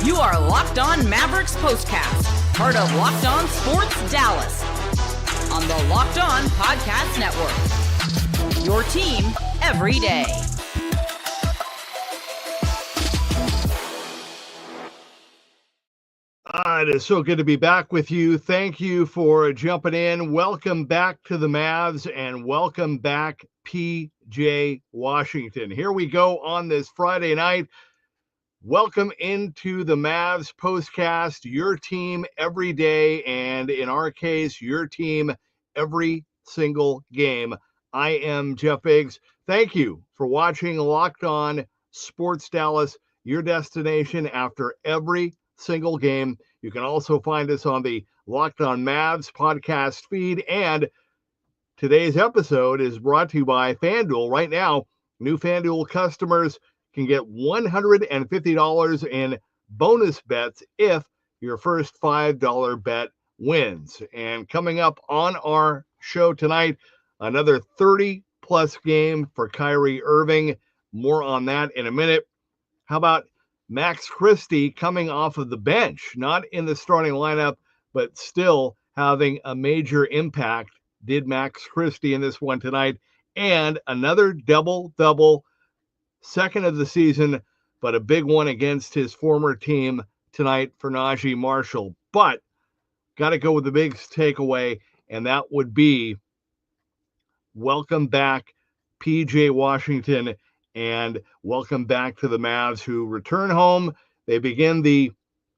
You are Locked On Mavericks Postcast, part of Locked On Sports Dallas, on the Locked On Podcast Network. Your team every day. It is so good to be back with you. Thank you for jumping in. Welcome back to the Mavs and welcome back, PJ Washington. Here we go on this Friday night. Welcome into the Mavs Postcast, your team every day, and in our case, your team every single game. I am Jeff Biggs. Thank you for watching Locked On Sports Dallas, your destination after every single game. You can also find us on the Locked On Mavs podcast feed, and today's episode is brought to you by FanDuel. Right now, new FanDuel customers can get $150 in bonus bets if your first $5 bet wins. And coming up on our show tonight, another 30-plus game for Kyrie Irving. More on that in a minute. How about Max Christie coming off of the bench, not in the starting lineup, but still having a major impact? Did Max Christie in this one tonight. And another double-double, second of the season, but a big one against his former team tonight for Najee Marshall. But got to go with the big takeaway, and that would be welcome back, PJ Washington, and welcome back to the Mavs, who return home. They begin the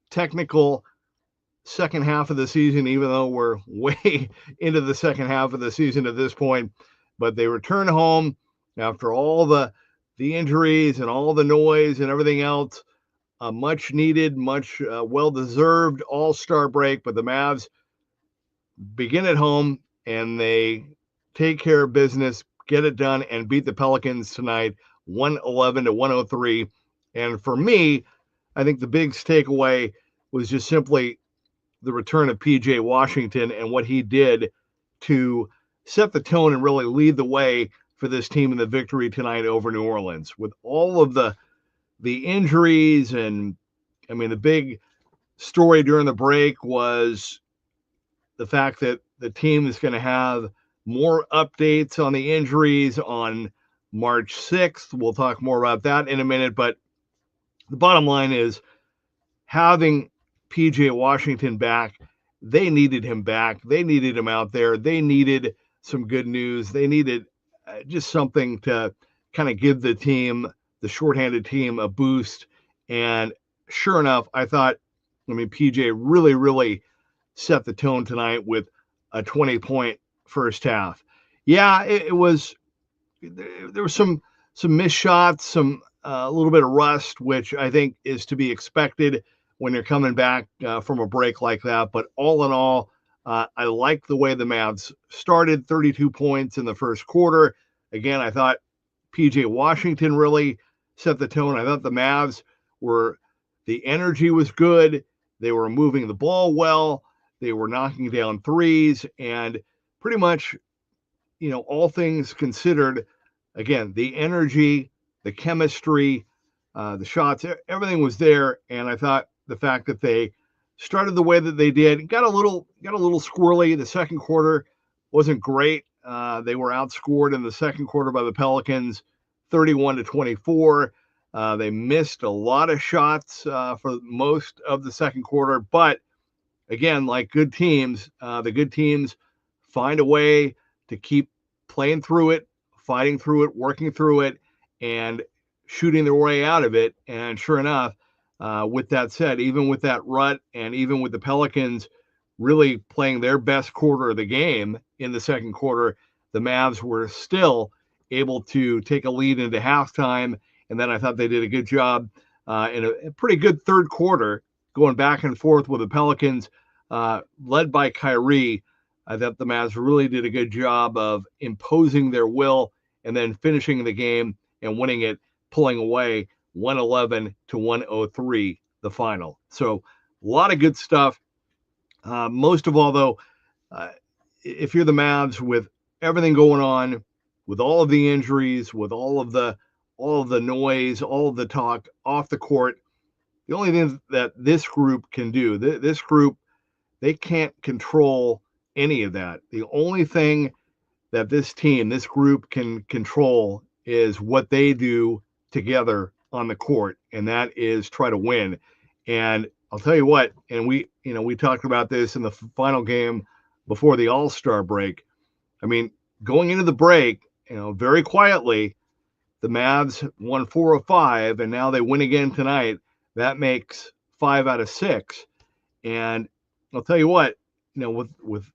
technical second half of the season, even though we're way into the second half of the season at this point. But they return home after all the injuries and all the noise and everything else. A much needed, much well-deserved all-star break, but the Mavs begin at home and they take care of business, get it done, and beat the Pelicans tonight, 111-103. And for me, I think the big takeaway was just simply the return of PJ Washington and what he did to set the tone and really lead the way for this team in the victory tonight over New Orleans. With all of the injuries, and I mean, the big story during the break was the fact that the team is going to have more updates on the injuries on March 6th. We'll talk more about that in a minute, but the bottom line is having PJ Washington back. They needed him back. They needed him out there. They needed some good news. They needed just something to kind of give the team, the shorthanded team, a boost. And sure enough, PJ really set the tone tonight with a 20-point first half. Yeah, it was, there was some missed shots, some a little bit of rust, which I think is to be expected when you're coming back from a break like that. But all in all, I like the way the Mavs started, 32 points in the first quarter. Again, I thought PJ Washington really set the tone. I thought the Mavs the energy was good. They were moving the ball well. They were knocking down threes, and pretty much, all things considered, again, the energy, the chemistry, the shots, everything was there. And I thought the fact that they started the way that they did, got a little squirrely. The second quarter wasn't great. They were outscored in the second quarter by the Pelicans, 31-24. They missed a lot of shots for most of the second quarter. But again, like good teams, the good teams find a way to keep playing through it, fighting through it, working through it, and shooting their way out of it. And sure enough, with that said, even with that rut and even with the Pelicans really playing their best quarter of the game in the second quarter, the Mavs were still able to take a lead into halftime. And then I thought they did a good job in a pretty good third quarter, going back and forth with the Pelicans, led by Kyrie. I thought the Mavs really did a good job of imposing their will and then finishing the game and winning it, pulling away 111-103, the final. So a lot of good stuff. Most of all, though, if you're the Mavs, with everything going on, with all of the injuries, with all of the noise, all of the talk off the court, the only thing that this group can do, this group, they can't control any of that. The only thing that this team, this group can control is what they do together on the court, and that is try to win. And I'll tell you what, and we talked about this in the final game before the All-Star break. I mean, going into the break, very quietly, the Mavs won 4 of 5, and now they win again tonight. That makes 5 out of 6. And I'll tell you what, with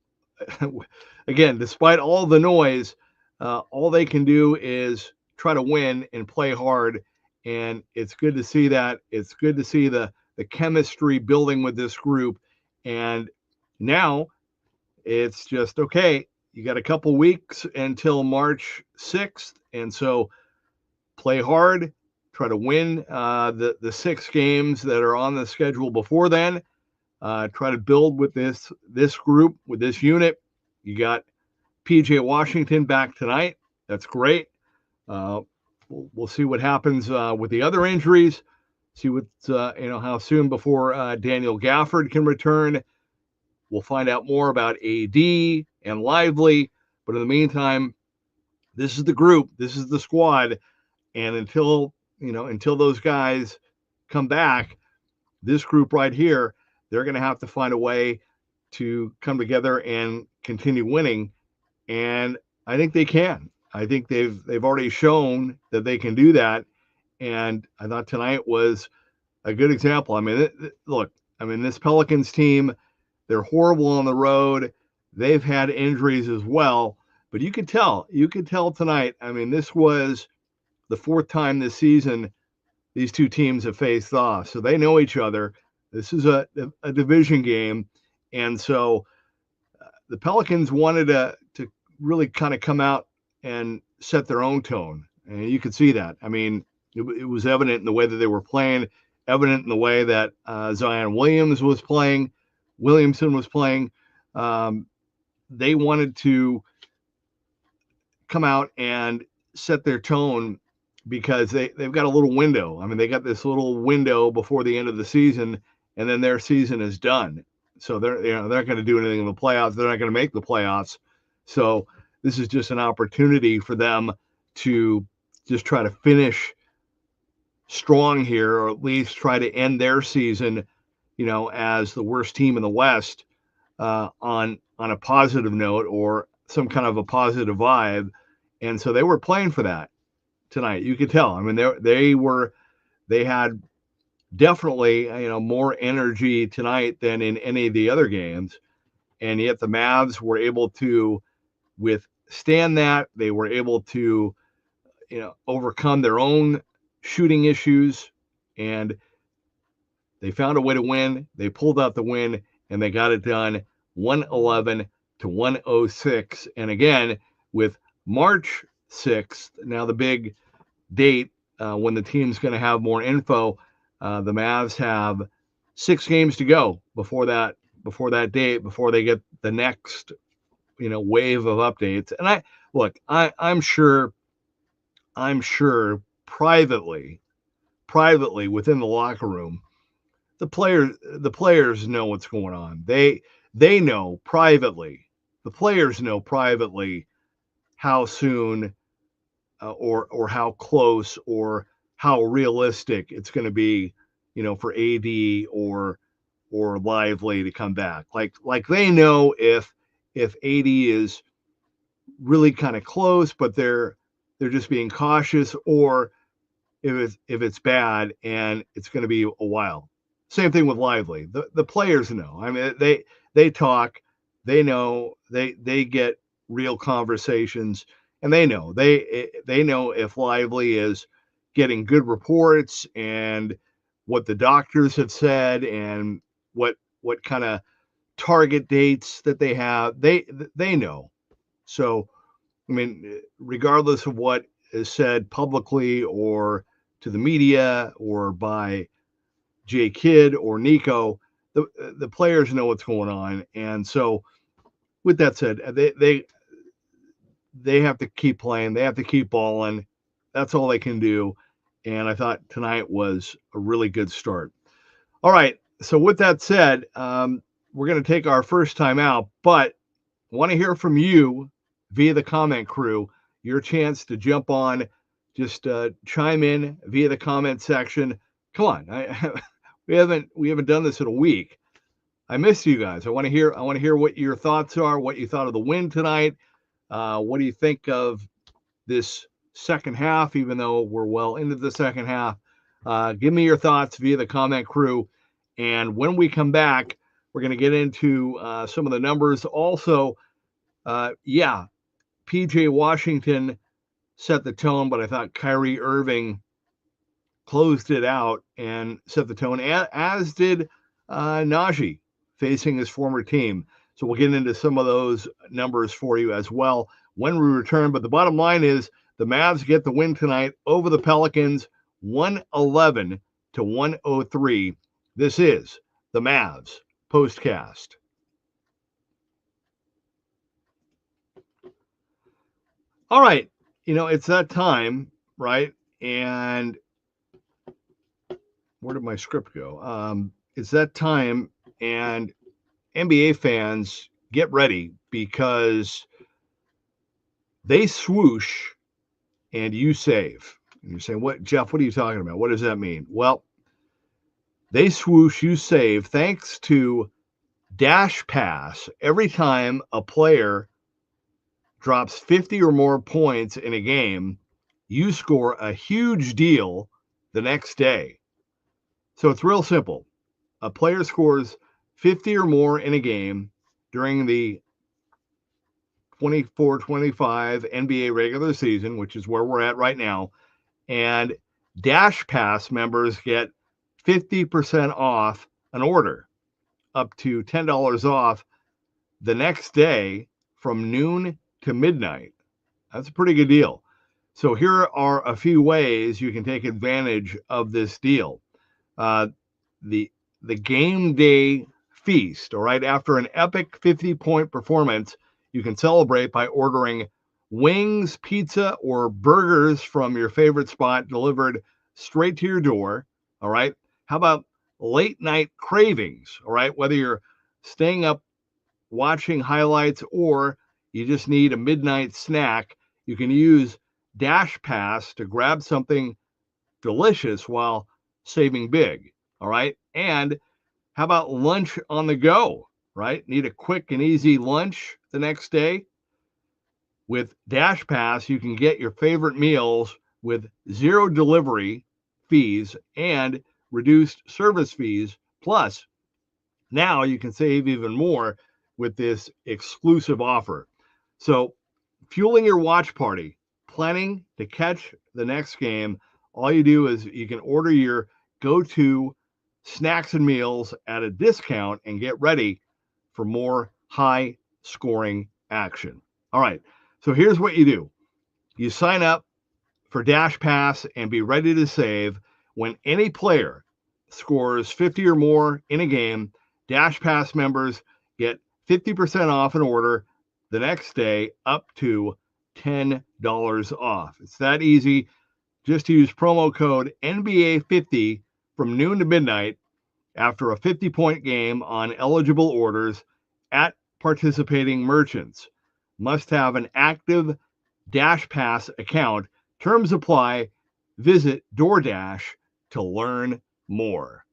again, despite all the noise, all they can do is try to win and play hard. And it's good to see that. It's good to see the chemistry building with this group. And now it's just, okay, you got a couple weeks until March 6th. And so play hard, try to win the 6 games that are on the schedule before then. Try to build with this group, with this unit. You got PJ Washington back tonight. That's great. We'll see what happens with the other injuries. See how soon before Daniel Gafford can return. We'll find out more about AD and Lively. But in the meantime, this is the group. This is the squad. And until those guys come back, this group right here, they're going to have to find a way to come together and continue winning. And I think they can. I think they've already shown that they can do that. And I thought tonight was a good example. I mean, look, this Pelicans team, they're horrible on the road. They've had injuries as well, but you could tell tonight. I mean, this was the 4th time this season these two teams have faced off. So they know each other. This is a division game. And so the Pelicans wanted to really kind of come out and set their own tone. And you could see that. I mean, it was evident in the way that they were playing, evident in the way that Zion Williamson was playing. They wanted to come out and set their tone because they've got a little window. I mean, they got this little window before the end of the season, and then their season is done. So they're not going to do anything in the playoffs. They're not going to make the playoffs. So this is just an opportunity for them to just try to finish strong here, or at least try to end their season, as the worst team in the West, on a positive note or some kind of a positive vibe. And so they were playing for that tonight. You could tell. I mean, they had definitely, more energy tonight than in any of the other games. And yet the Mavs were able to withstand that. They were able to, overcome their own shooting issues, and they found a way to win. They pulled out the win, and they got it done 111-106. And again, with March 6th, now the big date when the team's going to have more info, the Mavs have 6 games to go before that date, before they get the next, wave of updates. And I'm sure privately within the locker room, the players know what's going on. They know privately. The players know privately how soon or how close or how realistic it's going to be, for AD or Lively to come back. Like they know if AD is really kind of close, but they're just being cautious, or if it's bad and it's going to be a while. Same thing with Lively. The players know. I mean, they talk, they know, they get real conversations, and they know if Lively is getting good reports and what the doctors have said and what kind of target dates that they have. They know. So, I mean, regardless of what is said publicly or to the media or by Jay Kidd or Nico, the players know what's going on. And so with that said, they have to keep playing. They have to keep balling. That's all they can do. And I thought tonight was a really good start. All right. So with that said, we're going to take our first time out, but want to hear from you via the comment crew. Your chance to jump on, just chime in via the comment section. Come on, we haven't done this in a week. I miss you guys. I want to hear what your thoughts are, what you thought of the win tonight. What do you think of this second half, even though we're well into the second half? Give me your thoughts via the comment crew. And when we come back, we're going to get into some of the numbers. Also, PJ Washington set the tone, but I thought Kyrie Irving closed it out and set the tone, as did Najee facing his former team. So we'll get into some of those numbers for you as well when we return. But the bottom line is the Mavs get the win tonight over the Pelicans, 111-103. This is the Mavs Postcast. All right. It's that time, right? And where did my script go? It's that time, and NBA fans, get ready, because they swoosh and you save. And you're saying, "What, Jeff, what are you talking about? What does that mean?" Well, they swoosh, you save, thanks to Dash Pass. Every time a player drops 50 or more points in a game, you score a huge deal the next day. So it's real simple. A player scores 50 or more in a game during the 24-25 NBA regular season, which is where we're at right now, and Dash Pass members get 50% off an order, up to $10 off the next day from noon to midnight. That's a pretty good deal. So here are a few ways you can take advantage of this deal. The game day feast, all right? After an epic 50-point performance, you can celebrate by ordering wings, pizza, or burgers from your favorite spot delivered straight to your door, all right? How about late night cravings, all right? Whether you're staying up watching highlights or you just need a midnight snack, you can use Dash Pass to grab something delicious while saving big, all right? And how about lunch on the go, right? Need a quick and easy lunch the next day? With Dash Pass, you can get your favorite meals with zero delivery fees and reduced service fees. Plus, now you can save even more with this exclusive offer. So, fueling your watch party, planning to catch the next game, all you do is you can order your go-to snacks and meals at a discount and get ready for more high-scoring action. All right, so here's what you do. You sign up for Dash Pass and be ready to save. When any player scores 50 or more in a game, Dash Pass members get 50% off an order the next day, up to $10 off. It's that easy. Just use promo code NBA50 from noon to midnight after a 50-point game on eligible orders at participating merchants. Must have an active Dash Pass account. Terms apply. Visit DoorDash to learn more.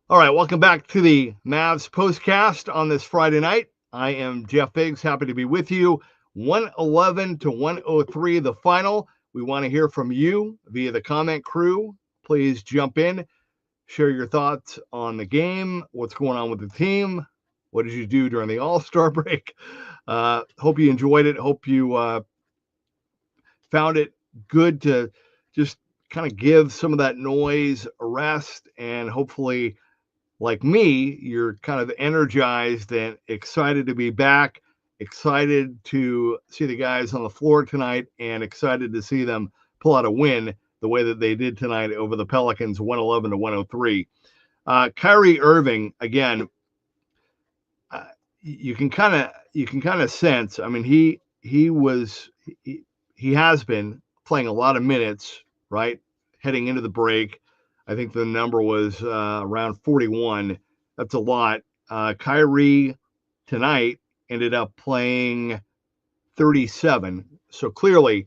All right, welcome back to the Mavs Postcast on this Friday night. I am Jeff Biggs, happy to be with you. 111-103, the final. We want to hear from you via the comment crew. Please jump in, share your thoughts on the game, what's going on with the team, what did you do during the All-Star break. Hope you enjoyed it. Hope you found it good to just kind of give some of that noise a rest, and hopefully, like me, you're kind of energized and excited to be back, excited to see the guys on the floor tonight, and excited to see them pull out a win the way that they did tonight over the Pelicans, 111-103. Kyrie Irving, again, you can kind of sense. I mean, he has been playing a lot of minutes right? Heading into the break. I think the number was around 41. That's a lot. Kyrie tonight ended up playing 37. So clearly,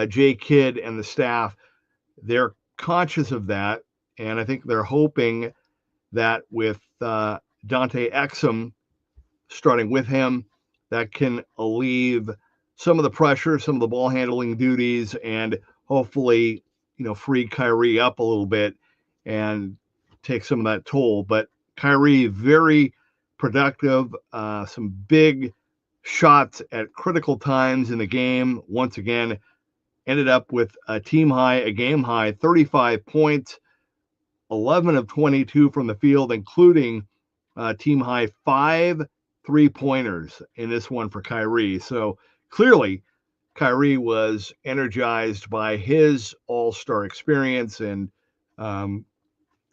Jay Kidd and the staff, they're conscious of that. And I think they're hoping that with Dante Exum starting with him, that can alleviate some of the pressure, some of the ball handling duties, and hopefully, free Kyrie up a little bit and take some of that toll. But Kyrie, very productive, some big shots at critical times in the game. Once again, ended up with a game high, 35 points, 11 of 22 from the field, including team high 5 3-pointers in this one for Kyrie. So clearly, Kyrie was energized by his all-star experience and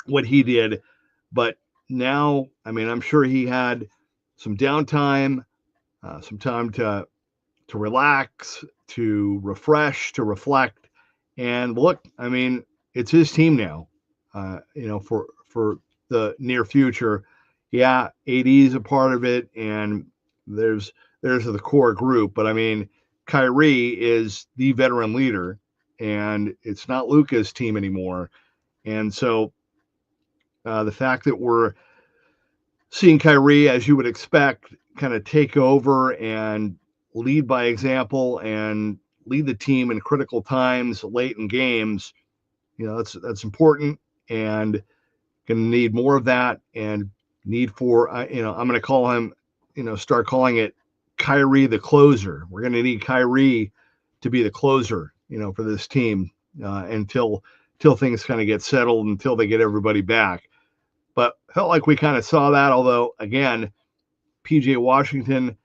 what he did. But now, I'm sure he had some downtime, some time to relax, to refresh, to reflect. And look, it's his team now, for the near future. Yeah, AD is a part of it, and there's the core group. But Kyrie is the veteran leader, and it's not Luka's team anymore. And so the fact that we're seeing Kyrie, as you would expect, kind of take over and lead by example and lead the team in critical times late in games, that's important, and going to need more of that, and need for, I'm going to call him, start calling it Kyrie the closer. We're going to need Kyrie to be the closer, for this team until things kind of get settled, until they get everybody back. But felt like we kind of saw that, although, again, PJ Washington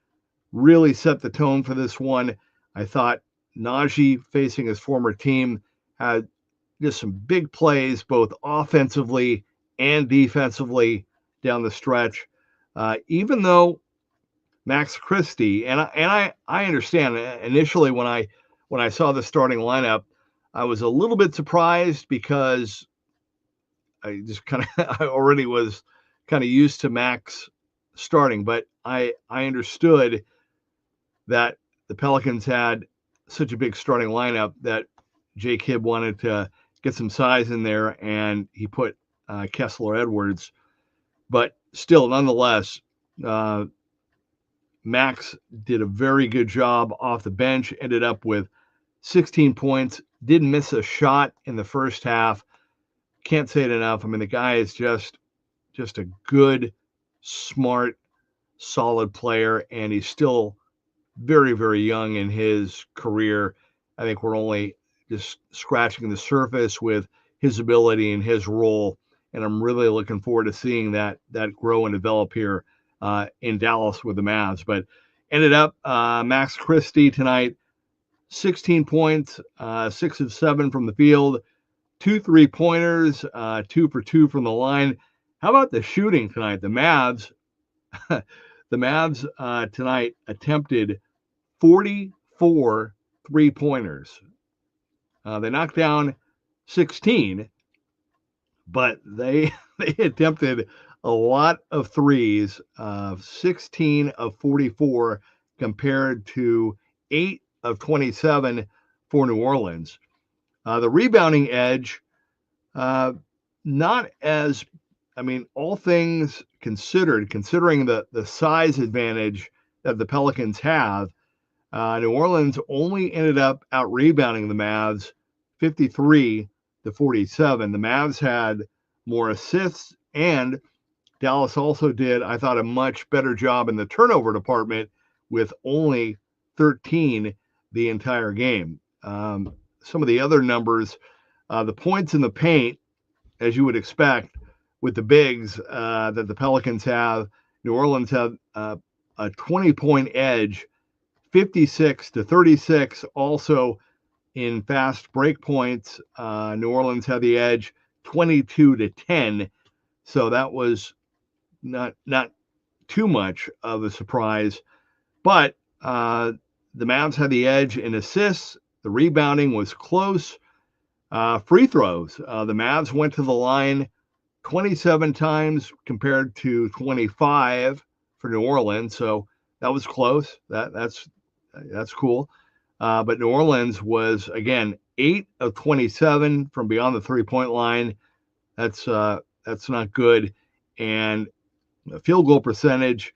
really set the tone for this one. I thought Najee, facing his former team, had just some big plays, both offensively and defensively down the stretch. Even though Max Christie, and I understand initially when I saw the starting lineup, I was a little bit surprised because I just I already was kind of used to Max starting, but I understood that the Pelicans had such a big starting lineup that Jay Kidd wanted to get some size in there, and he put Kessler Edwards. But still, nonetheless, Max did a very good job off the bench, ended up with 16 points, didn't miss a shot in the first half. Can't say it enough. The guy is just a good, smart, solid player, and he's still very, very young in his career. I think we're only just scratching the surface with his ability and his role, and I'm really looking forward to seeing that grow and develop here in Dallas with the Mavs. But ended up Max Christie tonight, 16 points, 6 of 7 from the field, 2 3-pointers, 2 for 2 from the line. How about the shooting tonight? The Mavs, tonight attempted 44 3-pointers. They knocked down 16, but they attempted a lot of threes, 16 of 44 compared to 8 of 27 for New Orleans. The rebounding edge, not as, all things considered, considering the size advantage that the Pelicans have, New Orleans only ended up out rebounding the Mavs 53 to 47. The Mavs had more assists, and Dallas also did, I thought, a much better job in the turnover department with only 13 the entire game. Some of the other numbers, the points in the paint, as you would expect with the bigs that the Pelicans have, New Orleans had a 20-point edge, 56 to 36. Also in fast break points, New Orleans had the edge, 22 to 10. So that was not too much of a surprise. But the Mavs had the edge in assists. The rebounding was close. Free throws. The Mavs went to the line 27 times compared to 25 for New Orleans. So that was close. That's cool. But New Orleans was, again, 8 of 27 from beyond the three-point line. That's not good. And field goal percentage,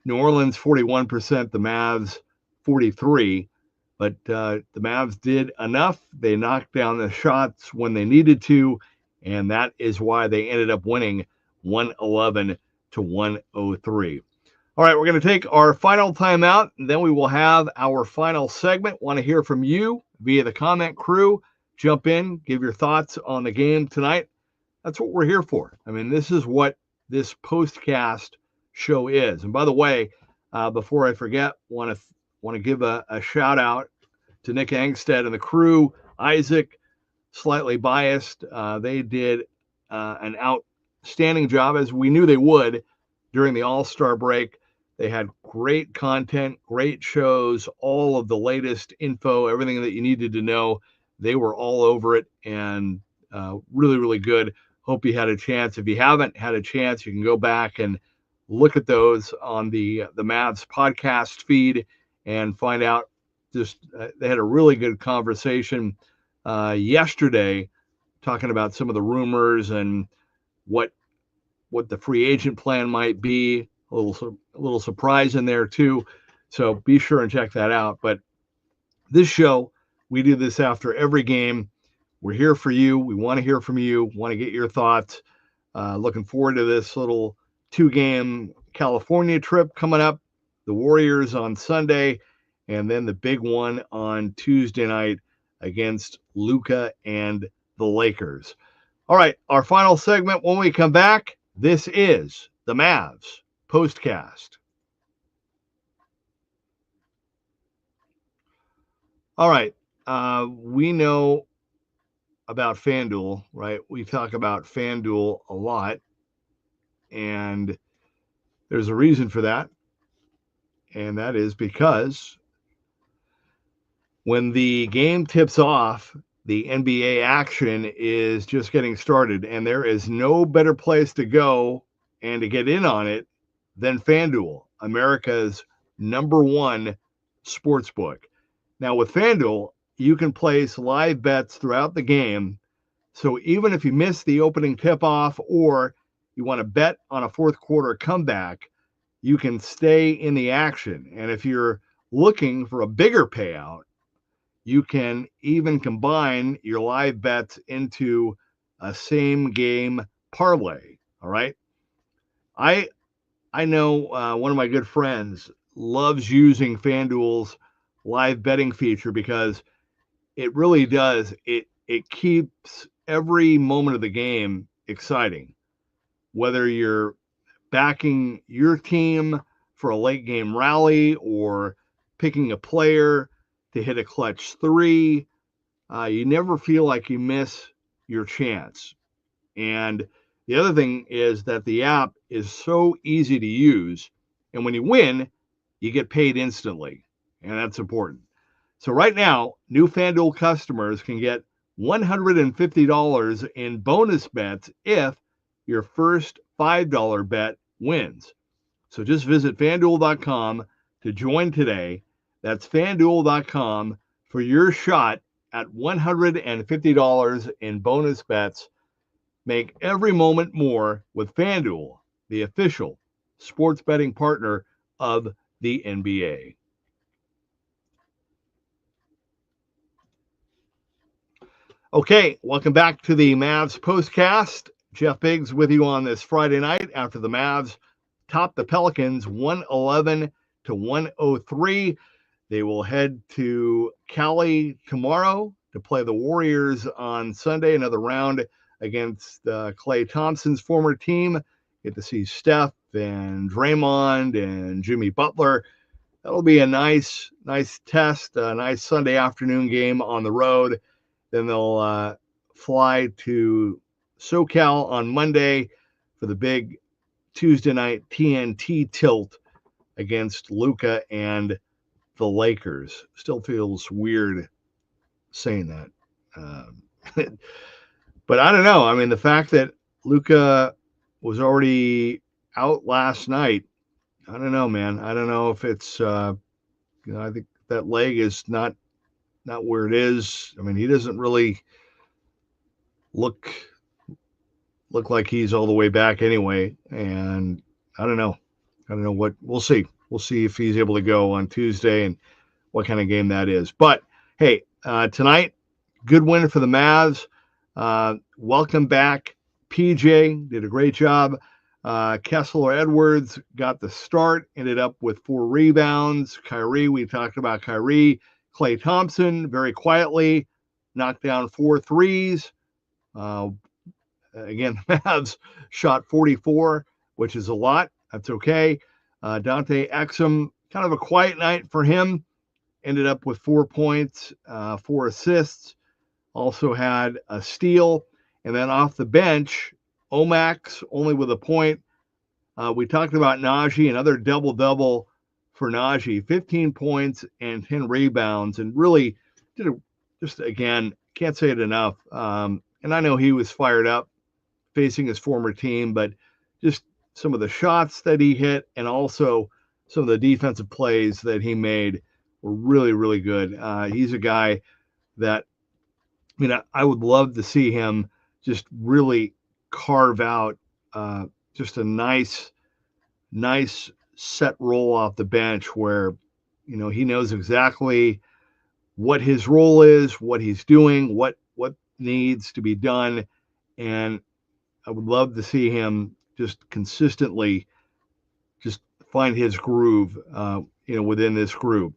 New Orleans 41%, the Mavs 43%. But the Mavs did enough. They knocked down the shots when they needed to, and that is why they ended up winning 111 to 103. All right, we're going to take our final timeout, and then we will have our final segment. Want to hear from you via the comment crew. Jump in, give your thoughts on the game tonight. That's what we're here for. I mean, this is what this postcast show is. And by the way, before I forget, want to give a shout out to Nick Angstead and the crew. Isaac, slightly biased. They did an outstanding job, as we knew they would, during the All-Star break. They had great content, great shows, all of the latest info, everything that you needed to know. They were all over it, and really, really good. Hope you had a chance. If you haven't had a chance, you can go back and look at those on the Mavs podcast feed and find out. They had a really good conversation yesterday, talking about some of the rumors and what the free agent plan might be. A little surprise in there too. So be sure and check that out. But this show, we do this after every game. We're here for you. We want to hear from you. Want to get your thoughts. Looking forward to this little 2-game California trip coming up. The Warriors on Sunday, and then the big one on Tuesday night against Luka and the Lakers. All right, our final segment when we come back. This is the Mavs postcast. All right, we know about FanDuel, right? We talk about FanDuel a lot, and there's a reason for that, and that is because when the game tips off, the NBA action is just getting started, and there is no better place to go and to get in on it than FanDuel, America's #1 sportsbook. Now, with FanDuel, you can place live bets throughout the game. So even if you miss the opening tip-off or you want to bet on a fourth quarter comeback, you can stay in the action. And if you're looking for a bigger payout, you can even combine your live bets into a same game parlay. All right. I know one of my good friends loves using FanDuel's live betting feature because it really does. It keeps every moment of the game exciting. Whether you're backing your team for a late game rally or picking a player to hit a clutch 3, you never feel like you miss your chance. And the other thing is that the app is so easy to use. And when you win, you get paid instantly. And that's important. So right now, new FanDuel customers can get $150 in bonus bets if your first $5 bet wins. So just visit FanDuel.com to join today. That's FanDuel.com for your shot at $150 in bonus bets. Make every moment more with FanDuel, the official sports betting partner of the NBA. Okay, welcome back to the Mavs postcast. Jeff Biggs with you on this Friday night after the Mavs top the Pelicans 111 to 103. They will head to Cali tomorrow to play the Warriors on Sunday, another round against Klay Thompson's former team. Get to see Steph and Draymond and Jimmy Butler. That'll be a nice test, a nice Sunday afternoon game on the road. Then they'll fly to SoCal on Monday for the big Tuesday night TNT tilt against Luka and the Lakers. Still feels weird saying that. Um, but I don't know. I mean, the fact that Luka was already out last night, I don't know, man. I don't know if it's, I think that leg is not where it is. I mean, he doesn't really look like he's all the way back anyway. And I don't know. What we'll see. We'll see if he's able to go on Tuesday and what kind of game that is. But hey, tonight, good win for the Mavs. Welcome back. PJ did a great job. Kessler Edwards got the start, ended up with 4 rebounds. Kyrie, we talked about Kyrie. Klay Thompson, very quietly, knocked down 4 threes. Again, the Mavs shot 44, which is a lot. That's okay. Dante Exum, kind of a quiet night for him. Ended up with 4 points, 4 assists. Also had a steal. And then off the bench, Omax only with a point. We talked about Najee, another double-double for Najee, 15 points and 10 rebounds, and really did just, again, can't say it enough. And I know he was fired up facing his former team, but just some of the shots that he hit and also some of the defensive plays that he made were really, really good. He's a guy that, I would love to see him just really carve out just a nice set role off the bench where, he knows exactly what his role is, what he's doing, what needs to be done. And I would love to see him just consistently just find his groove, within this group.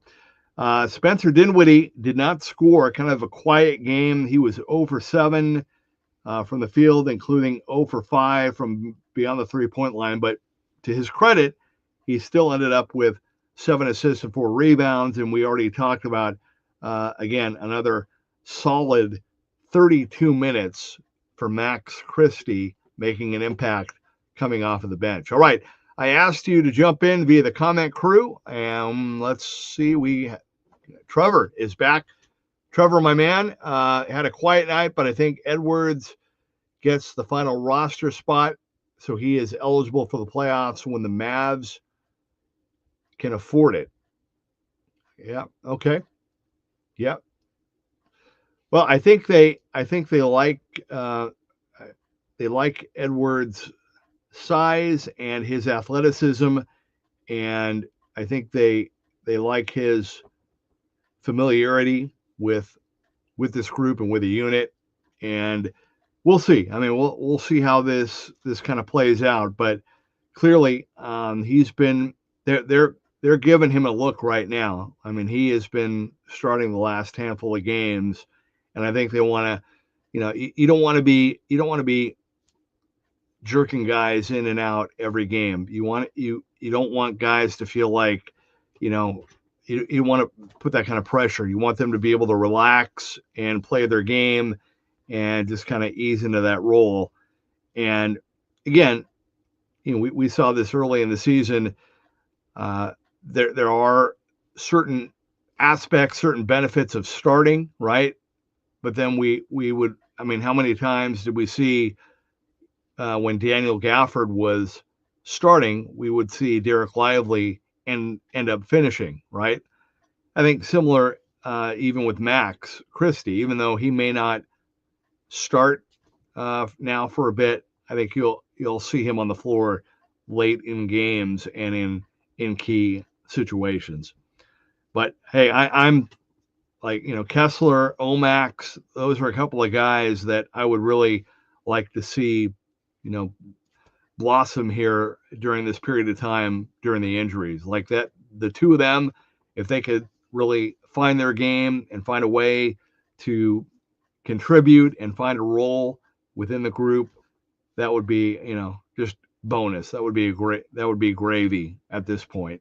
Spencer Dinwiddie did not score, kind of a quiet game. He was 0 for 7 from the field, including 0 for 5 from beyond the three-point line. But to his credit, he still ended up with 7 assists and 4 rebounds. And we already talked about, again, another solid 32 minutes for Max Christie, making an impact coming off of the bench. All right. I asked you to jump in via the comment crew, and let's see. Trevor is back. Trevor, my man, had a quiet night, but I think Edwards gets the final roster spot, so he is eligible for the playoffs when the Mavs can afford it. Yeah. Okay. Yeah. Well, I think they like Edwards' size and his athleticism, and I think they like his familiarity with this group and with the unit, and we'll see. I mean, we'll see how this kind of plays out, but clearly he's been they're giving him a look right now. I mean, he has been starting the last handful of games, and I think they want to, you don't want to be jerking guys in and out every game. You don't want guys to feel like, you want to put that kind of pressure. You want them to be able to relax and play their game and just kind of ease into that role. And again, we saw this early in the season. There are certain aspects, certain benefits of starting, right? But then we would, how many times did we see when Daniel Gafford was starting, we would see Derek Lively and end up finishing, right? I think similar even with Max Christie, even though he may not start now for a bit, I think you'll see him on the floor late in games and in key situations. But hey, I'm like, Kessler, Omax, those are a couple of guys that I would really like to see, blossom here during this period of time during the injuries. Like that, the two of them, if they could really find their game and find a way to contribute and find a role within the group, that would be, just bonus. That would be gravy at this point.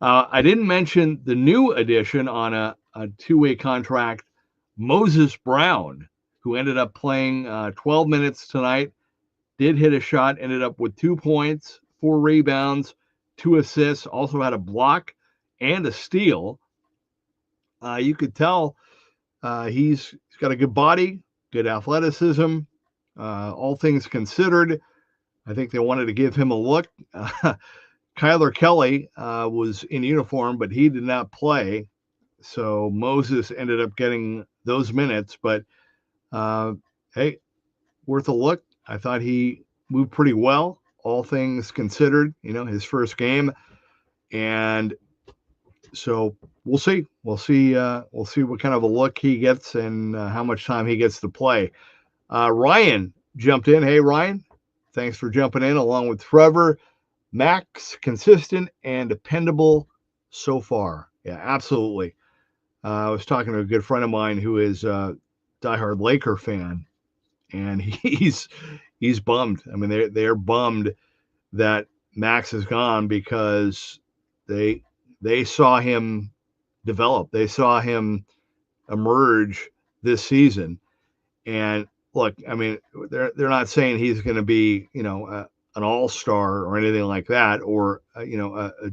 I didn't mention the new addition on a two-way contract, Moses Brown, who ended up playing 12 minutes tonight, did hit a shot, ended up with 2 points, 4 rebounds, 2 assists, also had a block and a steal. You could tell He's got a good body, good athleticism. All things considered, I think they wanted to give him a look. Kyler Kelly was in uniform, but he did not play. So Moses ended up getting those minutes. But hey, worth a look. I thought he moved pretty well, all things considered, his first game. And so we'll see. We'll see what kind of a look he gets and how much time he gets to play. Ryan jumped in. Hey, Ryan, thanks for jumping in along with Trevor. Max, consistent and dependable so far. Yeah, absolutely. I was talking to a good friend of mine who is a diehard Laker fan, and he's bummed. I mean, they're bummed that Max is gone because they saw him develop. They saw him emerge this season. And look, I mean, they're not saying he's going to be, an all-star or anything like that, or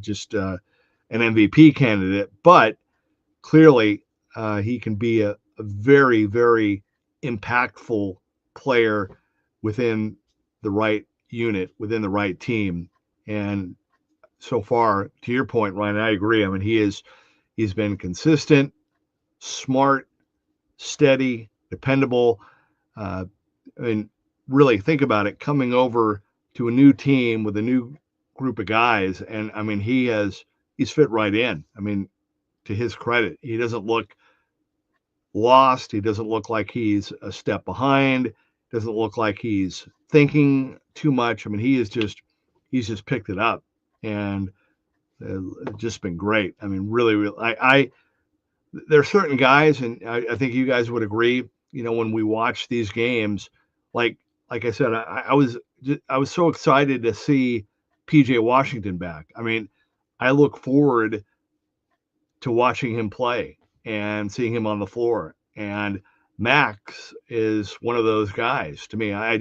just an MVP candidate, but clearly he can be a very, very impactful player within the right unit, within the right team. And so far, to your point, Ryan, I agree. I mean, he's been consistent, smart, steady, dependable. I mean, really think about it, coming over to a new team with a new group of guys. And I mean, he's fit right in. I mean, to his credit, he doesn't look lost. He doesn't look like he's a step behind. Doesn't look like he's thinking too much. I mean, he's just picked it up, and it's just been great. I mean, really, there are certain guys, and I think you guys would agree, when we watch these games, like I said, I was so excited to see PJ Washington back. I mean, I look forward to watching him play and seeing him on the floor. And Max is one of those guys to me. I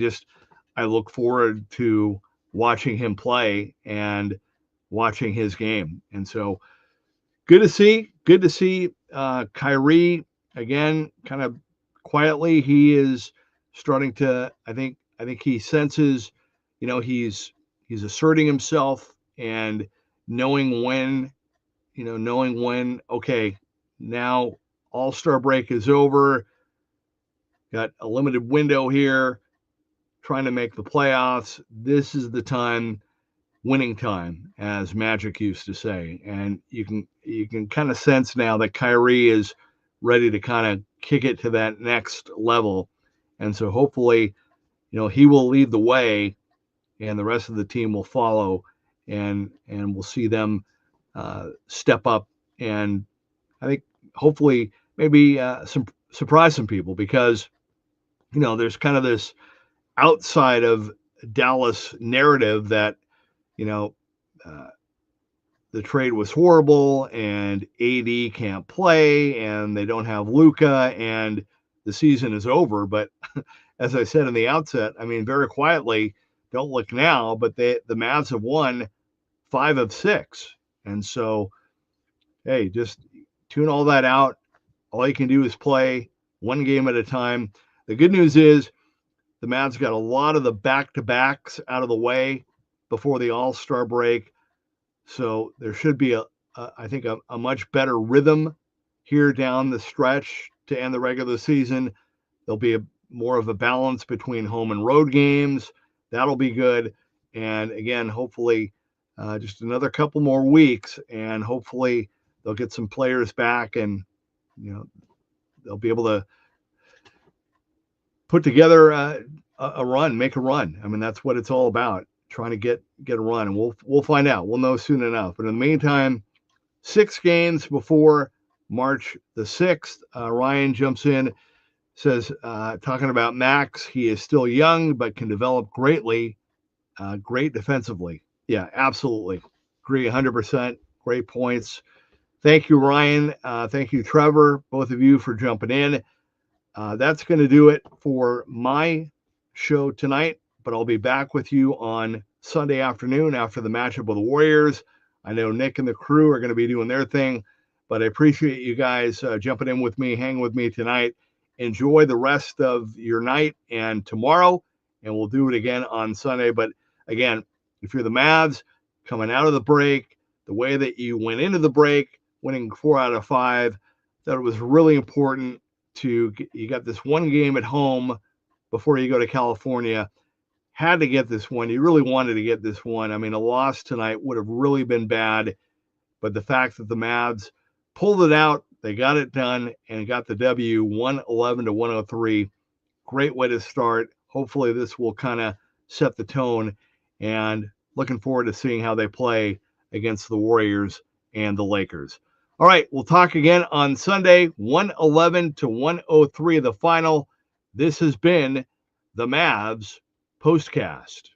look forward to watching him play and watching his game. And so good to see Kyrie again, kind of quietly. He is starting to, I think he senses, he's asserting himself and knowing when, okay, now All-Star break is over, got a limited window here, trying to make the playoffs. This is the time, winning time, as Magic used to say. And you can kind of sense now that Kyrie is ready to kind of kick it to that next level. And so hopefully, he will lead the way and the rest of the team will follow, and we'll see them step up. And I think hopefully maybe surprise some people, because, there's kind of this outside of Dallas narrative that, the trade was horrible and AD can't play and they don't have Luka and the season is over. But as I said in the outset, I mean, very quietly, don't look now, but the Mavs have won 5 of 6. And so, hey, just tune all that out. All you can do is play one game at a time. The good news is the Mavs got a lot of the back-to-backs out of the way before the All-Star break. So there should be I think a much better rhythm here down the stretch to end the regular season. There'll be more of a balance between home and road games. That'll be good. And again, hopefully just another couple more weeks, and hopefully they'll get some players back, and they'll be able to put together a run, make a run. I mean, that's what it's all about, trying to get a run, and we'll find out. We'll know soon enough. But in the meantime, 6 games before March the 6th. Ryan jumps in, says, talking about Max, he is still young but can develop greatly, great defensively. Yeah, absolutely. Agree 100%. Great points. Thank you, Ryan. Thank you, Trevor, both of you, for jumping in. That's going to do it for my show tonight, but I'll be back with you on Sunday afternoon after the matchup with the Warriors. I know Nick and the crew are going to be doing their thing. But I appreciate you guys jumping in with me, hanging with me tonight. Enjoy the rest of your night and tomorrow, and we'll do it again on Sunday. But again, if you're the Mavs coming out of the break, the way that you went into the break, winning 4 out of 5, that it was really important you got this one game at home before you go to California. Had to get this one. You really wanted to get this one. I mean, a loss tonight would have really been bad, but the fact that the Mavs pulled it out, they got it done, and got the W 111-103. Great way to start. Hopefully this will kind of set the tone, and looking forward to seeing how they play against the Warriors and the Lakers. All right, we'll talk again on Sunday, 111-103, the final. This has been the Mavs Postcast.